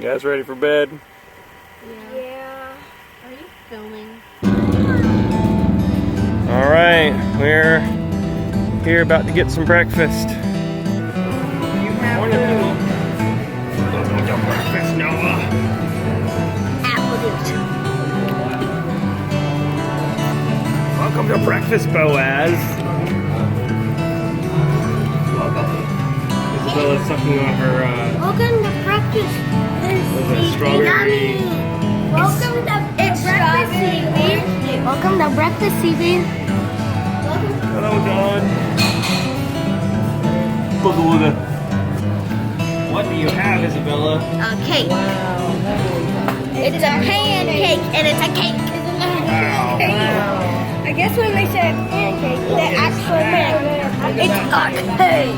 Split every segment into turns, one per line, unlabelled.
guys ready for bed?
Yeah. Are you filming?
Alright, we're here about to get some breakfast.
Apple juice.
Welcome to breakfast, Boaz. Isabella's sucking on her
Welcome to breakfast.
strawberry.
Welcome to breakfast, CB. Welcome to breakfast, CB.
Hello, Dawn. Booga wooga. What do you have, Isabella?
A cake. It's a pancake, and it's a cake.
Wow.
I guess when they said pancake, they actually meant it's a cake.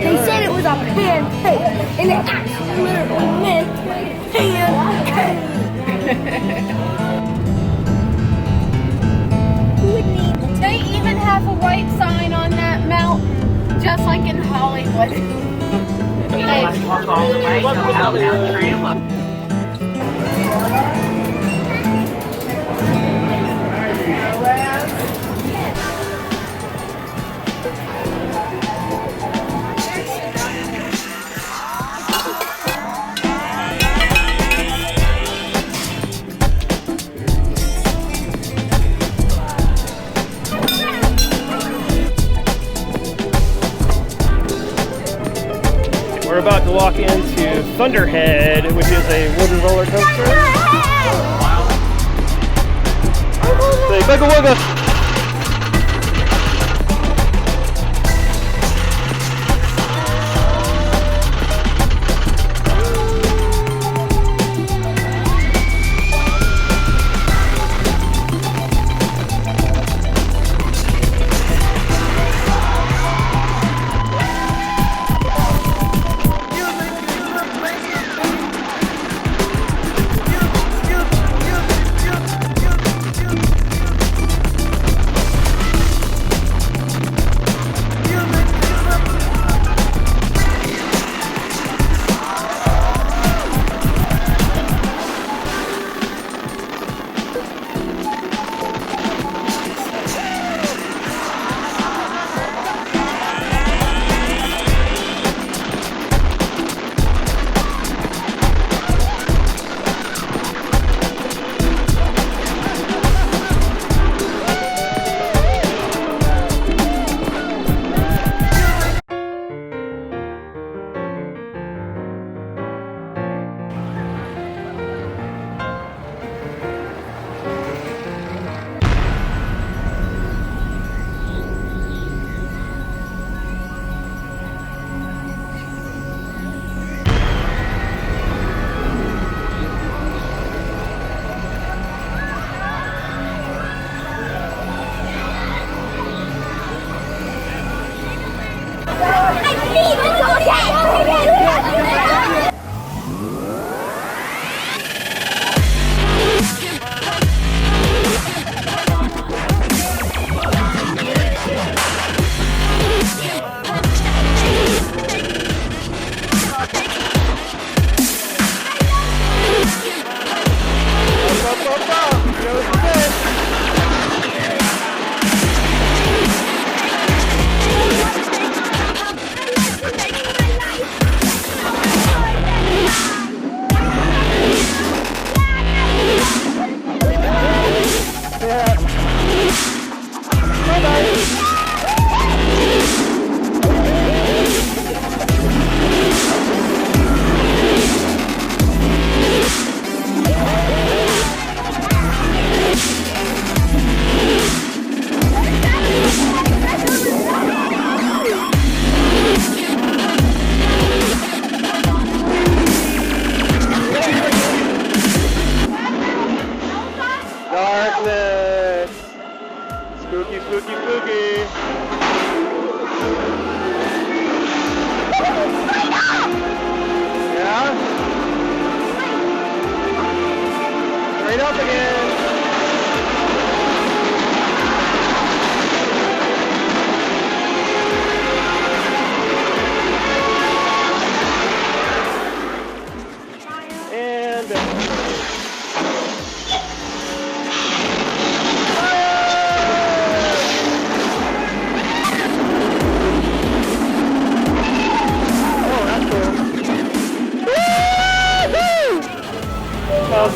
They said it was a pancake, and it actually literally meant pancake.
They even have a white sign on that mountain, just like in Hollywood.
Walk all the way, go out that trail.
We're about to walk into Thunderhead, which is a wooden roller coaster. Say bugga wugga!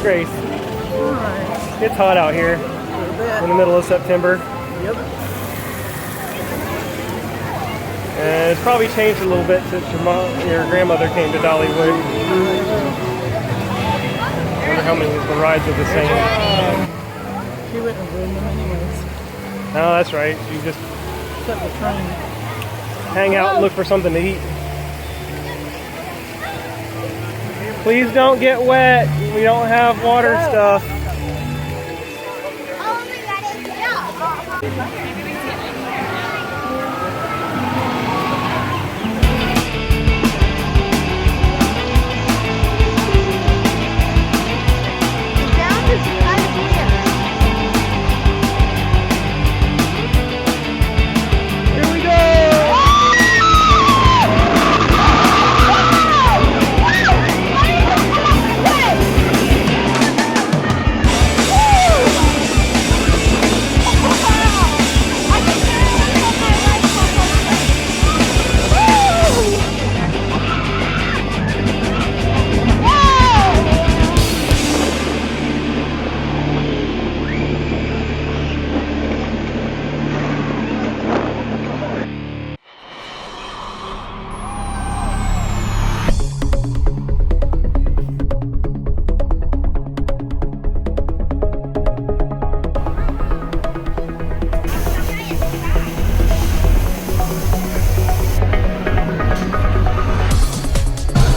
Grace. It's hot out here in the middle of September.
Yep.
And it's probably changed a little bit since your grandmother came to Dollywood. I wonder how many of the rides are the same.
She wouldn't have ruined them anyways.
No, that's right. You just
Except the train.
hang out and look for something to eat. Please don't get wet. We don't have water stuff.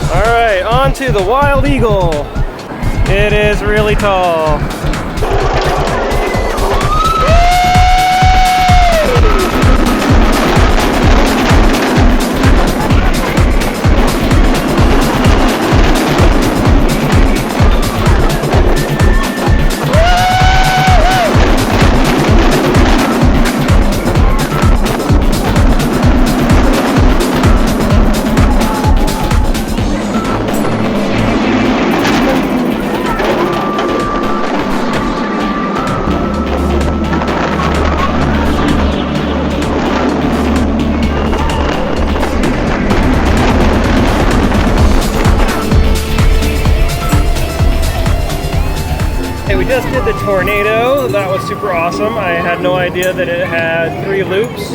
Alright, on to the Wild Eagle. It is really tall. We just did the tornado. That was super awesome. I had no idea that it had 3 loops.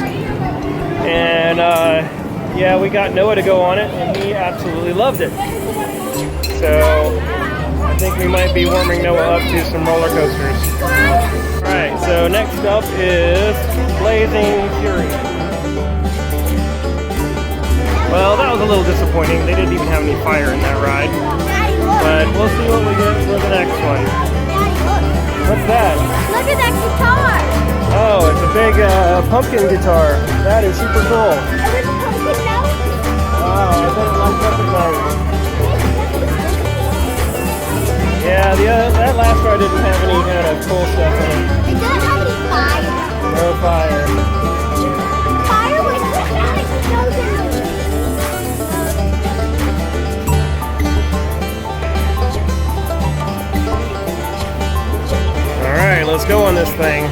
And yeah, we got Noah to go on it and he absolutely loved it. So I think we might be warming Noah up to some roller coasters. Alright, so next up is Blazing Fury. Well, that was a little disappointing. They didn't even have any fire in that ride. But we'll see what we get for the next one. What's that?
Look at that guitar!
Oh, it's a big pumpkin guitar. That is super cool.
Is it a pumpkin note?
Wow, I bet it lights up at night. Yeah, that last ride didn't have any kind of cool stuff in it.
It doesn't have any fire.
No fire.
Fire was like chosen.
Alright, let's go on this thing.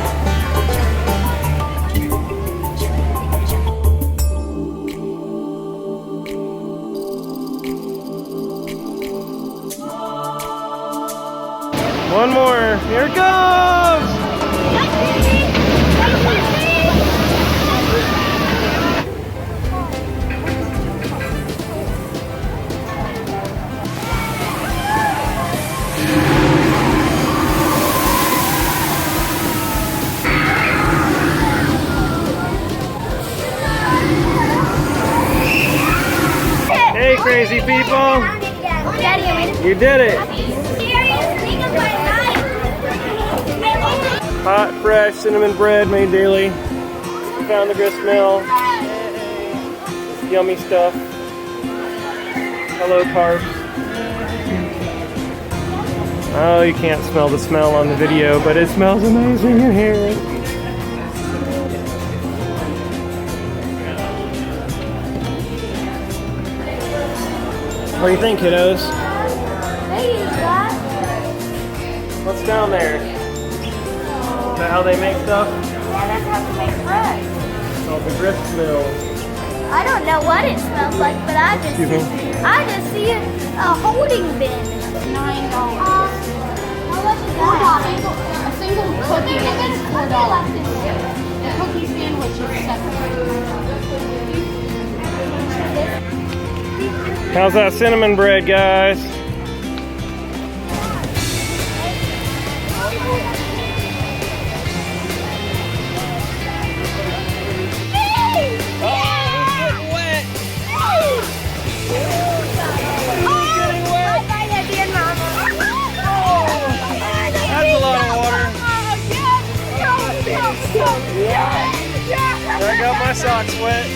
One more. Here it goes! Hey, crazy people! You did it! Hot, fresh cinnamon bread made daily. Found the grist mill. It's yummy stuff. Hello, carbs. Oh, you can't smell the smell on the video, but it smells amazing in here. What do you think, kiddos? What's down there? Is that how they make stuff?
Yeah, that's how they make bread.
It's called the grist mill.
I don't know what it smells like, but I just see a holding bin. $9.
A single cookie is $4. The cookie sandwich is $7.
How's that cinnamon bread, guys? I got my socks wet.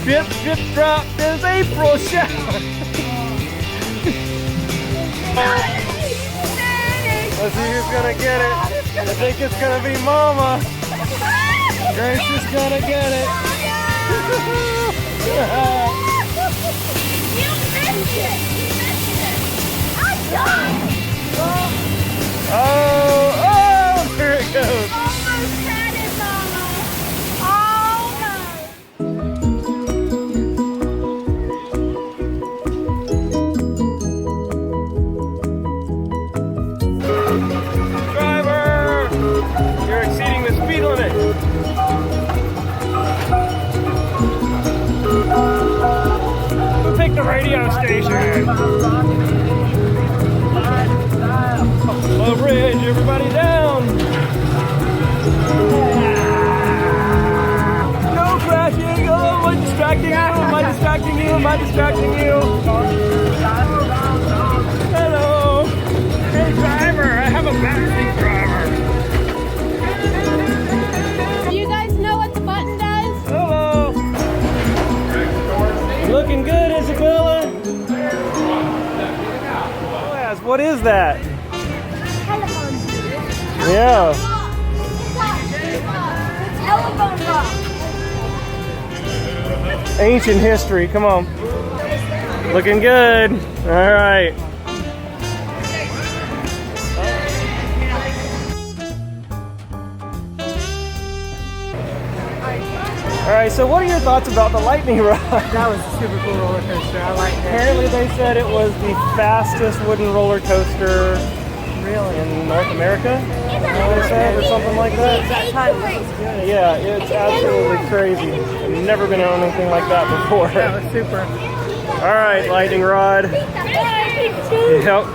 Drip, drip, drop, there's April shower. Let's see who's gonna get it. I think it's gonna be Mama. Grace is gonna get it. Oh, there it goes.
Almost had it, Mama.
Driver, you're exceeding the speed limit. Go take the radio station. Low bridge, everybody down. No crashing. Oh, am I distracting you? Am I distracting you? Am I distracting you? Hello. Hey, driver. I have a backseat driver.
Do you guys know what the button does?
Hello. Looking good, Isabella. Boaz, what is that? Yeah.
Telephone box.
Ancient history. Come on. Looking good. All right. All right. So, what are your thoughts about the lightning rod?
That was a super cool roller coaster. I like it.
Apparently, they said it was the fastest wooden roller coaster in North America. They said, or something like that. Yeah, it's absolutely crazy. I've never been on anything like that before.
That was super.
All right, lightning rod. Yep.